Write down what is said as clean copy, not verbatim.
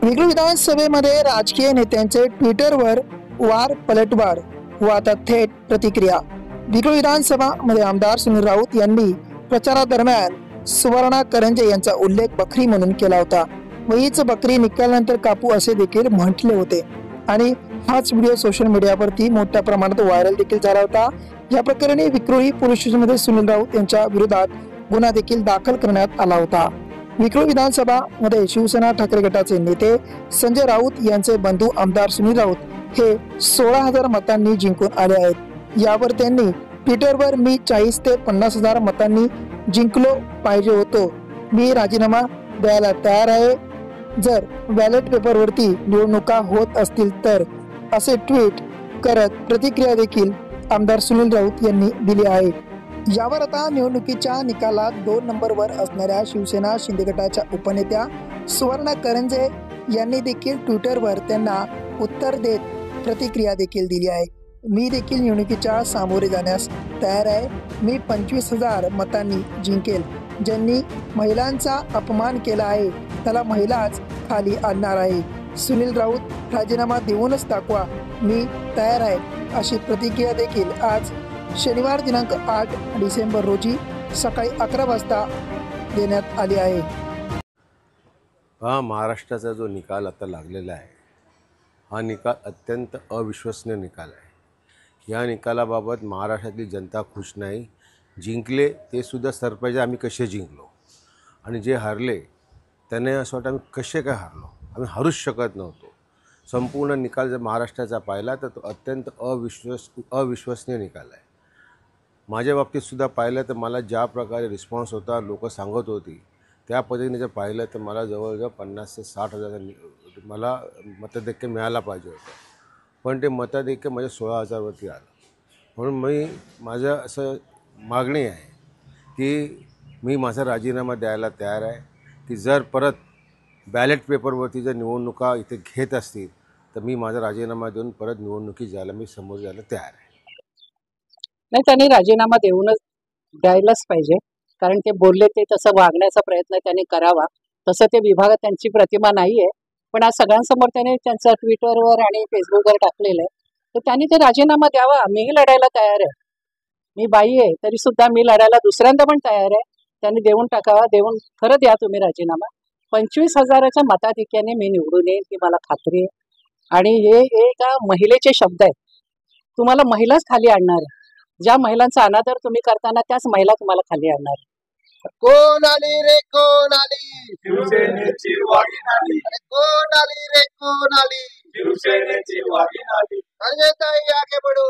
विक्रोळी विधानसभेमध्ये राजकीय नेत्यांचे ट्विटरवर वार पलटवार व आता थेट प्रतिक्रिया। विक्रोळी विधानसभा मध्ये आमदार सुनील राऊत यांनी प्रचारादरम्यान सुवर्णा करंजे यांचा उल्लेख बकरी म्हणून केला होता व हीच बकरी निकालानंतर कापू असे देखील म्हटले होते आणि हाच व्हिडिओ सोशल मीडियावरती मोठ्या प्रमाणात व्हायरल देखील झाला होता। या प्रकरणी विक्रोळी पोलीस स्टेशनमध्ये सुनील राऊत यांच्या विरोधात गुन्हा देखील दाखल करण्यात आला होता। विक्रोळी विधानसभा मध्ये शिवसेना ठाकरे गटाचे नेते संजय राऊत यांचे बंधू आमदार सुनील राऊत हे 16,000 मतांनी जिंकून आले आहेत। यावर त्यांनी ट्विटरवर मी 40 ते 50,000 मतांनी जिंकलो पाहिजे होतो, मी राजीनामा द्यायला तयार आहे, जर बॅलेट पेपरवरती निवडणुका होत असतील तर, असे ट्विट करत प्रतिक्रिया देखील आमदार सुनील राऊत यांनी दिली आहे। यावर आता निवडणुकीच्या निकालात 2 नंबरवर असणाऱ्या शिवसेना शिंदे गटाच्या उपनेत्या सुवर्णा करंजे यांनी देखील ट्विटरवर त्यांना उत्तर देत प्रतिक्रिया देखील दिली आहे। मी देखील निवडणुकीच्या सामोरे जाण्यास तयार आहे, मी 25,000 मतांनी जिंकेल, ज्यांनी महिलांचा अपमान केला आहे त्याला महिलाच खाली आणणार आहे, सुनील राऊत राजीनामा देऊनच दाखवा, मी तयार आहे, अशी प्रतिक्रिया देखील आज शनिवार दिनांक 8 डिसेंबर रोजी सकाळी 11 वाजता देण्यात आली आहे। हा महाराष्ट्राचा जो निकाल आता लागलेला आहे हा निकाल अत्यंत अविश्वसनीय निकाल आहे। या निकालाबाबत महाराष्ट्रातली जनता खुश नाही। जिंकले ते सुद्धा सरप्राईज आम्ही कसे जिंकलो आणि जे हारले त्याने असं वाटतं आम्ही कसे काय हारलो, आम्ही हारूच शकत नव्हतो। संपूर्ण निकाल जर महाराष्ट्राचा पाहिला तर तो अत्यंत अविश्वसनीय निकाल आहे। माझ्या बाबतीत सुद्धा पाहिलं तर मला ज्या प्रकारे रिस्पॉन्स होता, लोक सांगत होती, त्या पद्धतीने जर पाहिलं तर मला जवळजवळ 50,000 ते 60,000 मला मतदैक्य मिळायला पाहिजे होतं, पण ते मतदैक्य माझ्या 16,000वरती आलं। म्हणून माझं असं मागणी आहे की मी माझा राजीनामा द्यायला तयार आहे की जर परत बॅलेट पेपरवरती जर निवडणुका इथे घेत असतील तर मी माझा राजीनामा देऊन परत निवडणुकीत जायला मी समोर जायला तयार आहे। नाही, त्यांनी राजीनामा देऊनच द्यायलाच पाहिजे, कारण ते बोलले ते तसं वागण्याचा प्रयत्न त्यांनी करावा, तसं ते विभागात त्यांची प्रतिमा नाही आहे, पण आज सगळ्यांसमोर त्याने त्यांचं ट्विटरवर आणि फेसबुकवर टाकलेलं आहे, तर त्यांनी ते राजीनामा द्यावा। मीही लढायला तयार आहे, मी बाई आहे तरी सुद्धा मी लढायला दुसऱ्यांदा पण तयार आहे, त्यांनी देऊन टाकावा, देऊन खरं द्या तुम्ही राजीनामा। 25,000च्या मताधिक्याने मी निवडून येईल ही मला खात्री आहे आणि हे एका महिलेचे शब्द आहेत, तुम्हाला महिलाच खाली आणणार आहे, ज्या महिलांचा अनादर तुम्ही करताना त्याच महिला तुम्हाला खाली आणणार आहे। कोण आली रे कोण आली, शिवसेनेची वाघीण आली, कोण आली रे कोण आली, शिवसेनेची वाघीण आली, संजय ताई आगे बढ़ो,